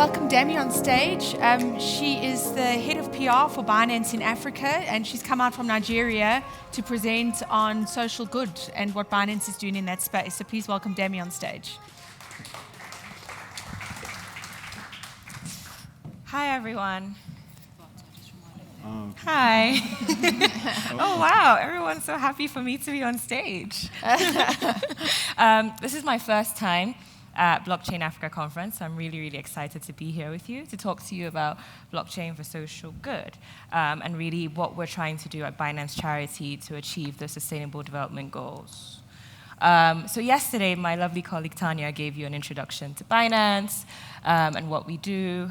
welcome Dami on stage. She is the head of PR for Binance in Africa, and she's come out from Nigeria to present on social good and what Binance is doing in that space. So please welcome Dami on stage. Hi, everyone. Hi. Oh, wow. Everyone's so happy for me to be on stage. This is my first time at Blockchain Africa conference. So I'm really, really excited to be here with you to talk to you about blockchain for social good and really what we're trying to do at Binance Charity to achieve the Sustainable Development Goals. So yesterday, my lovely colleague Tanya gave you an introduction to Binance and what we do.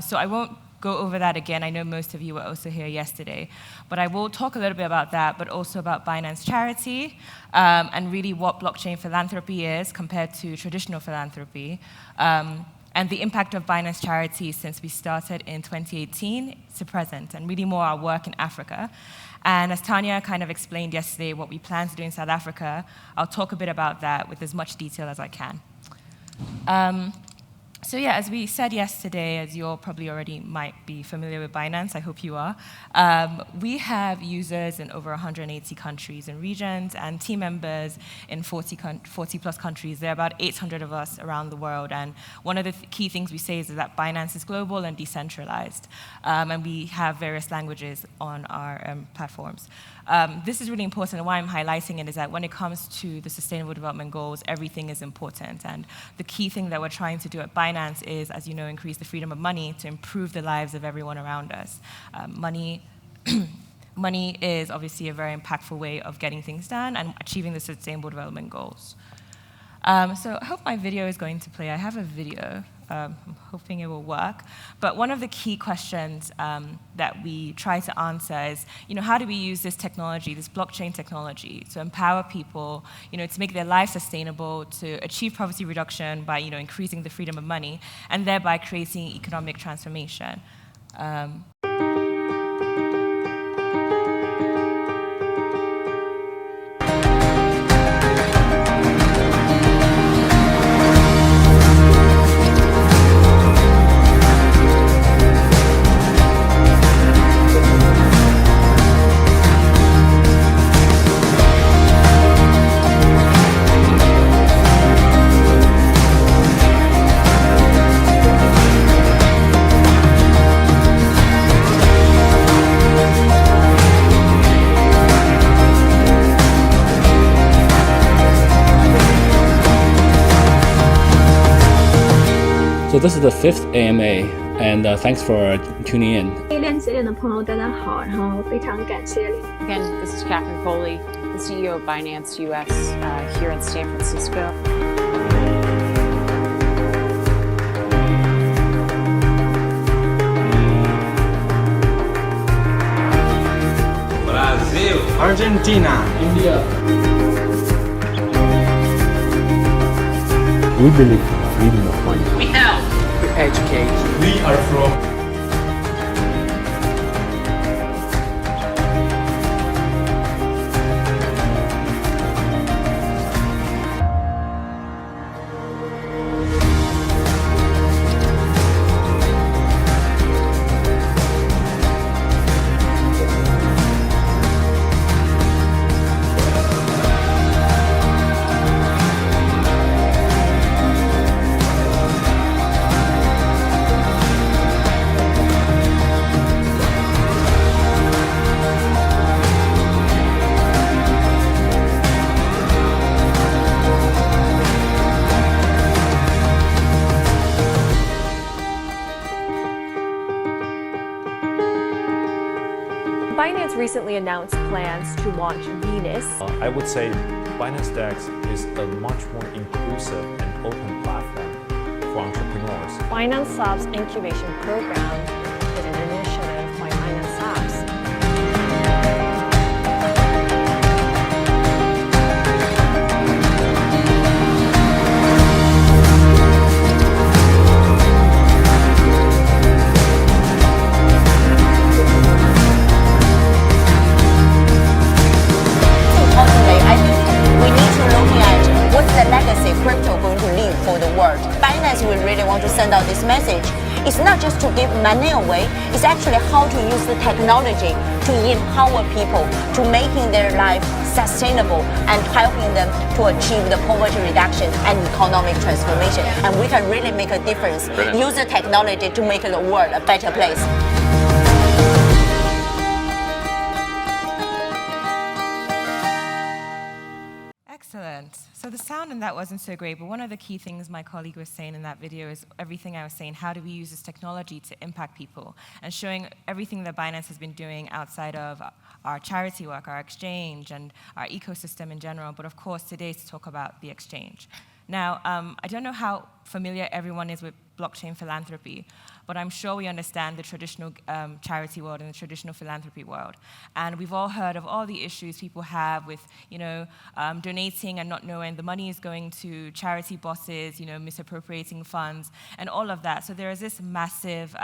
So I won't go over that again. I know most of you were also here yesterday. But I will talk a little bit about that, but also about Binance Charity and really what blockchain philanthropy is compared to traditional philanthropy and the impact of Binance Charity since we started in 2018 to present, and really more our work in Africa. And as Tanya kind of explained yesterday what we plan to do in South Africa, I'll talk a bit about that with as much detail as I can. So yeah, as we said yesterday, as you all probably already might be familiar with Binance, I hope you are, we have users in over 180 countries and regions and team members in 40 plus countries. There are about 800 of us around the world. And one of the key things we say is that Binance is global and decentralized. And we have various languages on our platforms. This is really important, and why I'm highlighting it is that when it comes to the Sustainable Development Goals, everything is important. And the key thing that we're trying to do at Binance is, as you know, increase the freedom of money to improve the lives of everyone around us. Money is obviously a very impactful way of getting things done and achieving the Sustainable Development Goals. So I hope my video is going to play. I have a video. I'm hoping it will work. But one of the key questions that we try to answer is, how do we use this technology, this blockchain technology, to empower people, to make their life sustainable, to achieve poverty reduction by, increasing the freedom of money, and thereby creating economic transformation. So this is the 5th AMA, and thanks for tuning in. 链接链的朋友，大家好，然后非常感谢。 Again, this is Catherine Foley, the CEO of Binance US here in San Francisco. Brazil, Argentina, India. We believe in freedom of money. We help. we educate. We are from Binance recently announced plans to launch Venus. I would say Binance DEX is a much more inclusive and open platform for entrepreneurs. Binance Labs incubation program is an initiative by Binance Labs. Ultimately, I think we need to look at what's the legacy crypto going to leave for the world. Binance, we really want to send out this message. It's not just to give money away, it's actually how to use the technology to empower people, to making their life sustainable and helping them to achieve the poverty reduction and economic transformation. And we can really make a difference. Brilliant. Use the technology to make the world a better place. Excellent. So the sound in that wasn't so great, but one of the key things my colleague was saying in that video is everything I was saying, how do we use this technology to impact people, and showing everything that Binance has been doing outside of our charity work, our exchange, and our ecosystem in general, but of course today is to talk about the exchange. Now, I don't know how familiar everyone is with blockchain philanthropy, but I'm sure we understand the traditional charity world and the traditional philanthropy world. And we've all heard of all the issues people have with, donating and not knowing the money is going to charity bosses, misappropriating funds, and all of that. So there is this massive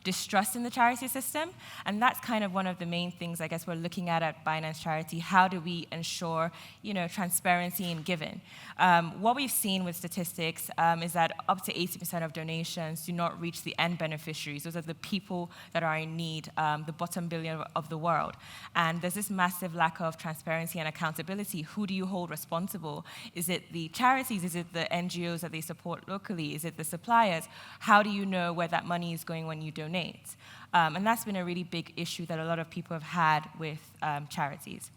distrust in the charity system, and that's kind of one of the main things I guess we're looking at Binance Charity. How do we ensure, transparency in giving? What we've seen with statistics is that up to 80% of donations do not reach the end beneficiaries. Those are the people that are in need, the bottom billion of the world. And there's this massive lack of transparency and accountability. Who do you hold responsible? Is it the charities? Is it the NGOs that they support locally? Is it the suppliers? How do you know where that money is going when you donate? And that's been a really big issue that a lot of people have had with charities.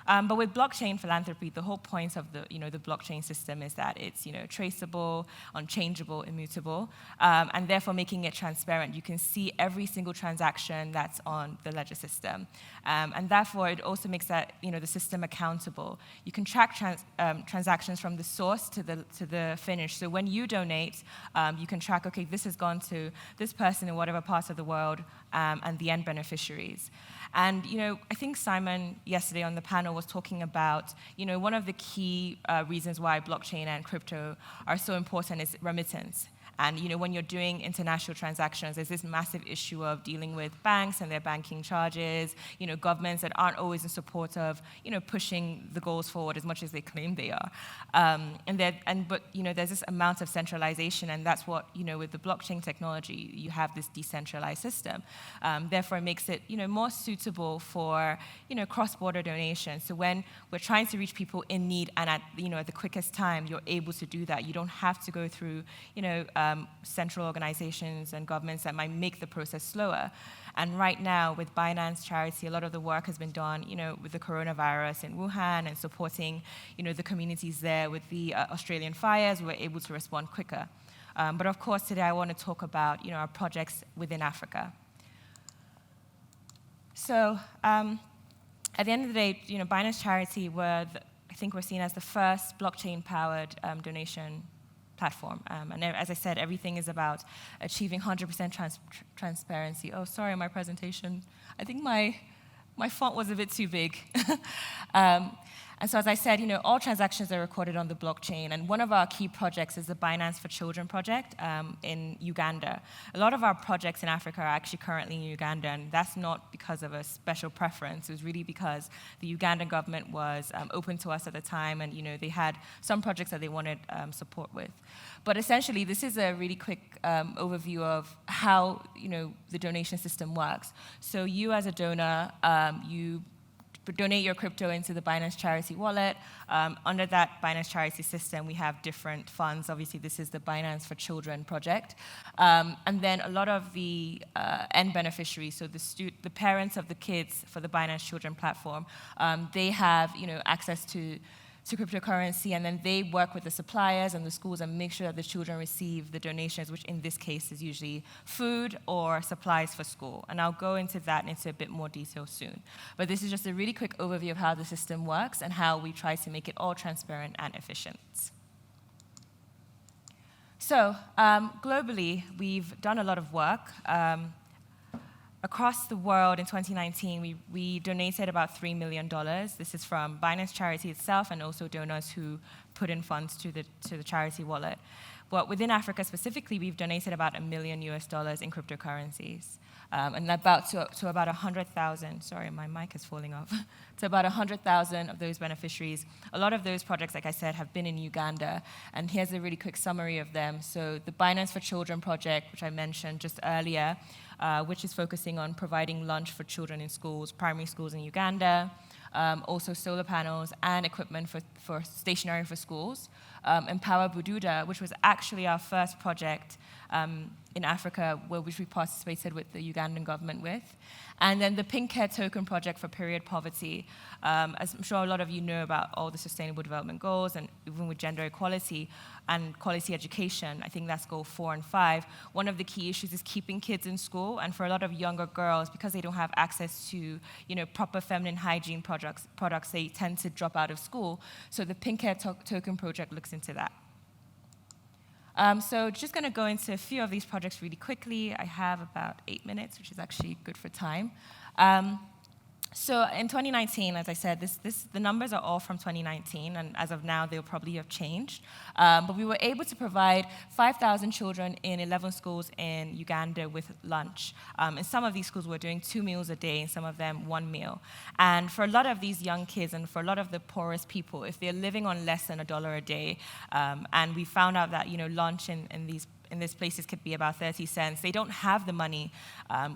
But with blockchain philanthropy, the whole point of the blockchain system is that it's traceable, unchangeable, immutable, and therefore making it transparent. You can see every single transaction that's on the ledger system, and therefore it also makes that the system accountable. You can track transactions from the source to the finish. So when you donate, you can track, okay, this has gone to this person in whatever parts of the world, and the end beneficiaries. And I think Simon yesterday on the panel was talking about one of the key reasons why blockchain and crypto are so important is remittance. And when you're doing international transactions, there's this massive issue of dealing with banks and their banking charges, governments that aren't always in support of pushing the goals forward as much as they claim they are. But there's this amount of centralization, and that's what with the blockchain technology, you have this decentralized system. Therefore, it makes it more suitable for cross-border donations. So when we're trying to reach people in need and at the quickest time, you're able to do that. You don't have to go through central organizations and governments that might make the process slower. And right now, with Binance Charity, a lot of the work has been done, with the coronavirus in Wuhan and supporting, the communities there. With the Australian fires, we're able to respond quicker. But of course, today I want to talk about, our projects within Africa. So at the end of the day, Binance Charity I think we're seen as the first blockchain-powered donation platform. And as I said, everything is about achieving 100% transparency. Oh, sorry, my presentation. I think my font was a bit too big. And so as I said, all transactions are recorded on the blockchain. And one of our key projects is the Binance for Children project in Uganda. A lot of our projects in Africa are actually currently in Uganda, and that's not because of a special preference. It was really because the Ugandan government was open to us at the time, and they had some projects that they wanted support with. But essentially, this is a really quick overview of how the donation system works. So you as a donor, you donate your crypto into the Binance Charity wallet. Under that Binance Charity system, we have different funds. Obviously, this is the Binance for Children project. And then a lot of the end beneficiaries, so the parents of the kids for the Binance Children platform, they have access to cryptocurrency, and then they work with the suppliers and the schools and make sure that the children receive the donations, which in this case is usually food or supplies for school. And I'll go into that into a bit more detail soon. But this is just a really quick overview of how the system works and how we try to make it all transparent and efficient. So globally, we've done a lot of work. Across the world in 2019, we donated about $3 million. This is from Binance Charity itself and also donors who put in funds to the charity wallet. But within Africa specifically, we've donated about $1 million in cryptocurrencies. And about to about 100,000, sorry, my mic is falling off, to about 100,000 of those beneficiaries. A lot of those projects, like I said, have been in Uganda, and here's a really quick summary of them. So the Binance for Children project, which I mentioned just earlier, which is focusing on providing lunch for children in schools, primary schools in Uganda, also solar panels and equipment for stationery for schools. Empower Bududa, which was actually our first project in Africa, which we participated with the Ugandan government with. And then the Pink Care Token project for period poverty. As I'm sure a lot of you know about all the Sustainable Development Goals, and even with gender equality and quality education, I think that's goal 4 and 5. One of the key issues is keeping kids in school, and for a lot of younger girls, because they don't have access to proper feminine hygiene products, they tend to drop out of school. So the Pink Care Token project looks into that. So just going to go into a few of these projects really quickly. I have about 8 minutes, which is actually good for time. So in 2019, as I said, the numbers are all from 2019, and as of now, they'll probably have changed. But we were able to provide 5,000 children in 11 schools in Uganda with lunch. In some of these schools, we're doing 2 meals a day, and some of them 1 meal. And for a lot of these young kids, and for a lot of the poorest people, if they're living on less than $1 a day, and we found out that lunch in these places could be about 30 cents. They don't have the money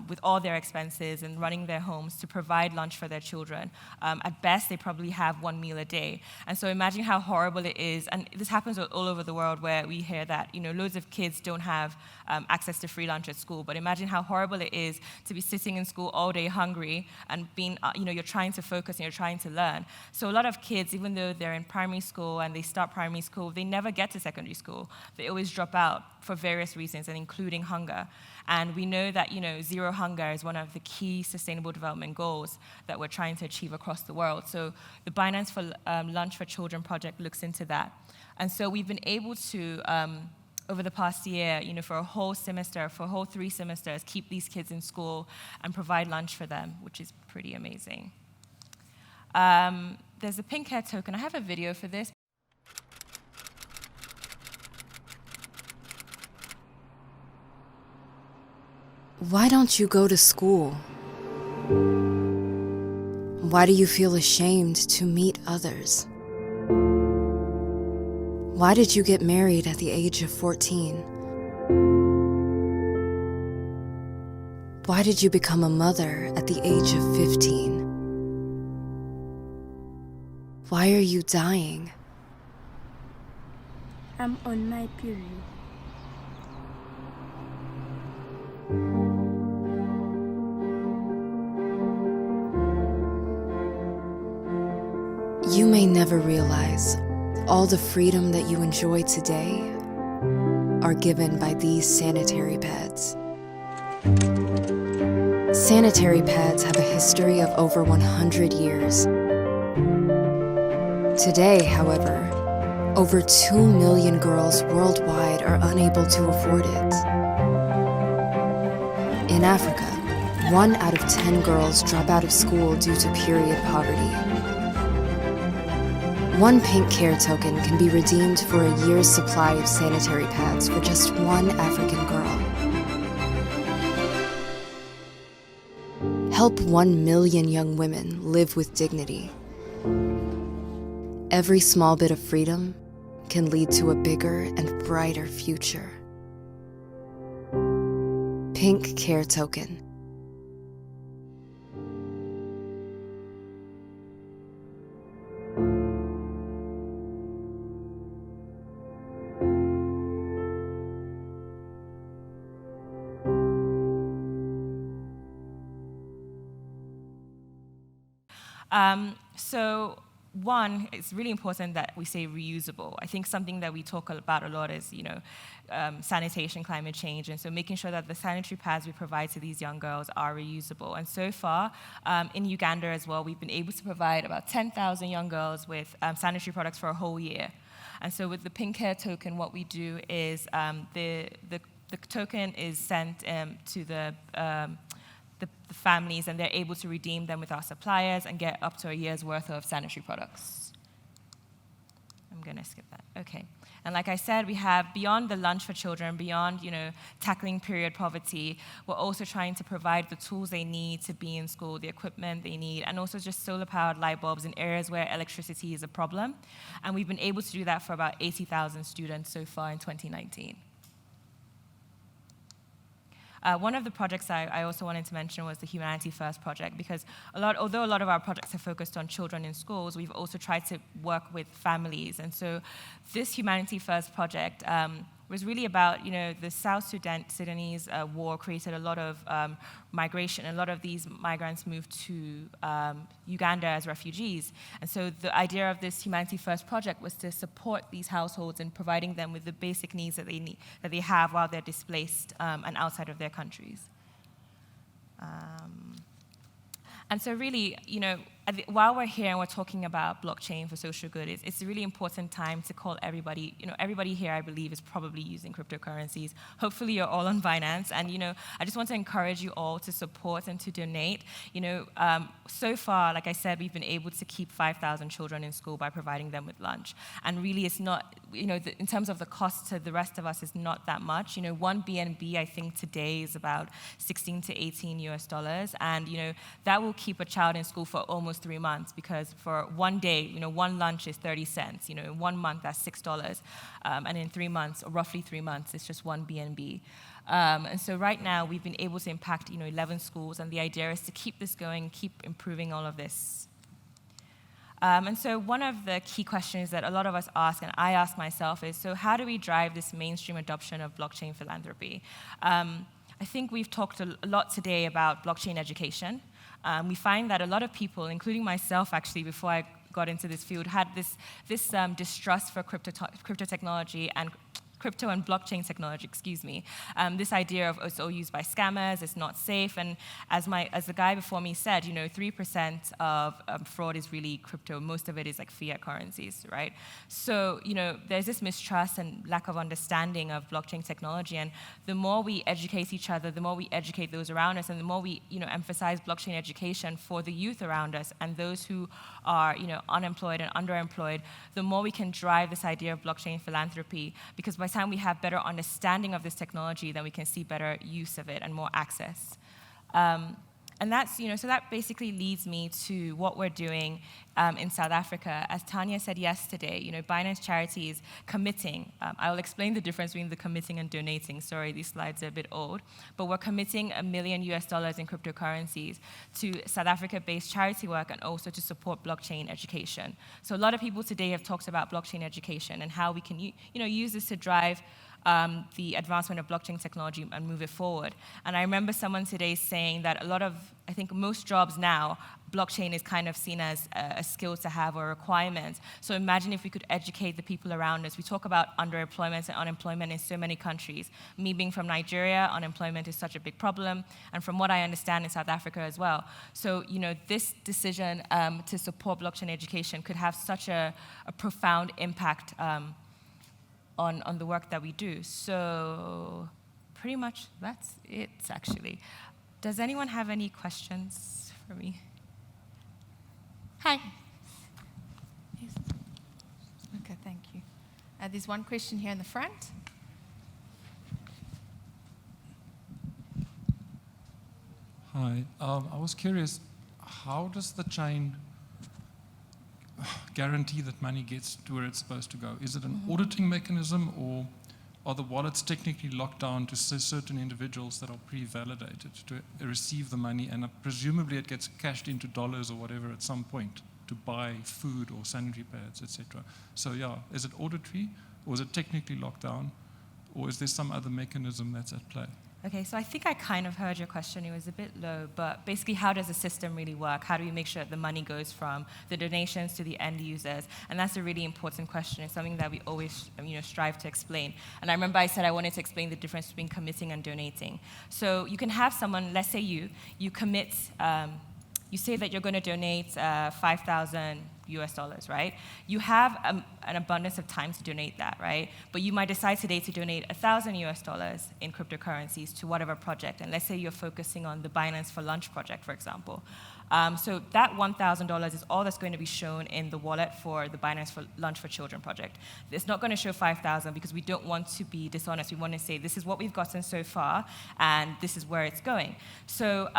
with all their expenses and running their homes to provide lunch for their children. At best, they probably have 1 meal a day. And so imagine how horrible it is. And this happens all over the world where we hear that loads of kids don't have access to free lunch at school. But imagine how horrible it is to be sitting in school all day hungry and being, you're trying to focus and you're trying to learn. So a lot of kids, even though they're in primary school and they start primary school, they never get to secondary school. They always drop out for various reasons, and including hunger. And we know that zero hunger is one of the key sustainable development goals that we're trying to achieve across the world. So the Binance for Lunch for Children project looks into that. And so we've been able to, over the past year, for a whole semester, for a whole 3 semesters, keep these kids in school and provide lunch for them, which is pretty amazing. There's a Pink Care Token. I have a video for this. Why don't you go to school? Why do you feel ashamed to meet others? Why did you get married at the age of 14? Why did you become a mother at the age of 15? Why are you dying? I'm on my period. You may never realize all the freedom that you enjoy today are given by these sanitary pads. Sanitary pads have a history of over 100 years. Today, however, over 2 million girls worldwide are unable to afford it. In Africa, 1 out of 10 girls drop out of school due to period poverty. 1 Pink Care Token can be redeemed for a year's supply of sanitary pads for just 1 African girl. Help 1 million young women live with dignity. Every small bit of freedom can lead to a bigger and brighter future. Pink Care Token. So one, it's really important that we say reusable. I think something that we talk about a lot is, sanitation, climate change, and so making sure that the sanitary pads we provide to these young girls are reusable. And so far, in Uganda as well, we've been able to provide about 10,000 young girls with sanitary products for a whole year. And so with the Pink Care Token, what we do is the token is sent to the families, and they're able to redeem them with our suppliers and get up to a year's worth of sanitary products. I'm going to skip that. Okay. And like I said, we have beyond the lunch for children, beyond tackling period poverty, we're also trying to provide the tools they need to be in school, the equipment they need, and also just solar-powered light bulbs in areas where electricity is a problem. And we've been able to do that for about 80,000 students so far in 2019. One of the projects I also wanted to mention was the Humanity First project, because although a lot of our projects are focused on children in schools, we've also tried to work with families. And so this Humanity First project was really about, the South Sudanese war created a lot of migration. A lot of these migrants moved to Uganda as refugees. And so the idea of this Humanity First project was to support these households in providing them with the basic needs that they have while they're displaced and outside of their countries. And so really, while we're here and we're talking about blockchain for social good, it's a really important time to call everybody. Everybody here, I believe, is probably using cryptocurrencies. Hopefully, you're all on Binance. And, I just want to encourage you all to support and to donate. So far, like I said, we've been able to keep 5,000 children in school by providing them with lunch. And really, it's not, in terms of the cost to the rest of us, is not that much. One BNB, I think, today is about $16 to $18. And, that will keep a child in school for almost 3 months, because for one day, one lunch is 30 cents. In 1 month, that's $6. And in 3 months, or roughly 3 months, it's just one BNB. And so right now, we've been able to impact 11 schools, and the idea is to keep this going, keep improving all of this. And so one of the key questions that a lot of us ask, and I ask myself, is, so how do we drive this mainstream adoption of blockchain philanthropy? I think we've talked a lot today about blockchain education. We find that a lot of people, including myself actually, before I got into this field, had this distrust for crypto technology and crypto and blockchain technology, this idea of it's all used by scammers, it's not safe, and as the guy before me said, 3% of fraud is really crypto. Most of it is like fiat currencies, right? So, there's this mistrust and lack of understanding of blockchain technology, and the more we educate each other, the more we educate those around us, and the more we, emphasize blockchain education for the youth around us and those who are, unemployed and underemployed, the more we can drive this idea of blockchain philanthropy, because by the time we have better understanding of this technology, then we can see better use of it and more access. And that's, so that basically leads me to what we're doing in South Africa. As Tanya said yesterday, Binance Charity is committing. I will explain the difference between the committing and donating. Sorry, these slides are a bit old. But we're committing $1 million in cryptocurrencies to South Africa-based charity work and also to support blockchain education. So a lot of people today have talked about blockchain education and how we can, use this to drive the advancement of blockchain technology and move it forward. And I remember someone today saying that I think most jobs now, blockchain is kind of seen as a skill to have or a requirement. So imagine if we could educate the people around us. We talk about underemployment and unemployment in so many countries. Me being from Nigeria, unemployment is such a big problem, and from what I understand in South Africa as well. So, this decision to support blockchain education could have such a profound impact on the work that we do. So pretty much that's it, actually. Does anyone have any questions for me? Hi. Yes. Okay, thank you. There's one question here in the front. Hi. I was curious, how does the chain guarantee that money gets to where it's supposed to go? Is it an auditing mechanism, or are the wallets technically locked down to certain individuals that are pre-validated to receive the money, and presumably it gets cashed into dollars or whatever at some point to buy food or sanitary pads, etc. So yeah, is it auditory, or is it technically locked down, or is there some other mechanism that's at play? Okay, so I think I kind of heard your question. It was a bit low, but basically, how does the system really work? How do we make sure that the money goes from the donations to the end users? And that's a really important question. It's something that we always, strive to explain. And I remember I said I wanted to explain the difference between committing and donating. So you can have someone, let's say you commit, you say that you're going to donate 5,000 US, right? You have an abundance of time to donate that, right? But you might decide today to donate $1,000 in cryptocurrencies to whatever project. And let's say you're focusing on the Binance for Lunch project, for example. So that $1,000 is all that's going to be shown in the wallet for the Binance for Lunch for Children project. It's not going to show 5,000 because we don't want to be dishonest. We want to say this is what we've gotten so far and this is where it's going. So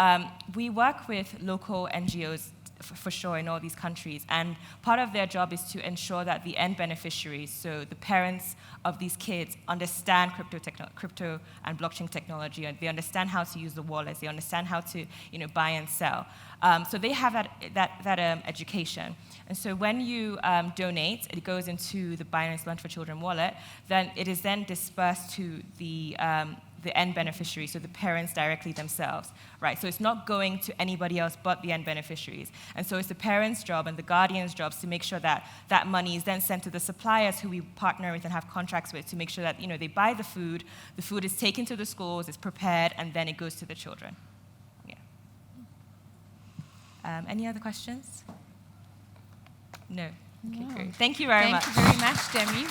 we work with local NGOs for sure in all these countries, and part of their job is to ensure that the end beneficiaries, so the parents of these kids, understand crypto and blockchain technology, and they understand how to use the wallets, they understand how to buy and sell. So they have that education. And so when you donate, it goes into the Binance Lunch for Children wallet, then it is then dispersed to the end beneficiary, so the parents directly themselves, right? So it's not going to anybody else but the end beneficiaries. And so it's the parents' job and the guardians' jobs to make sure that that money is then sent to the suppliers who we partner with and have contracts with to make sure that they buy the food is taken to the schools, it's prepared, and then it goes to the children. Yeah. Any other questions? No. Okay, great. Thank you very much. Thank you very much, Demi.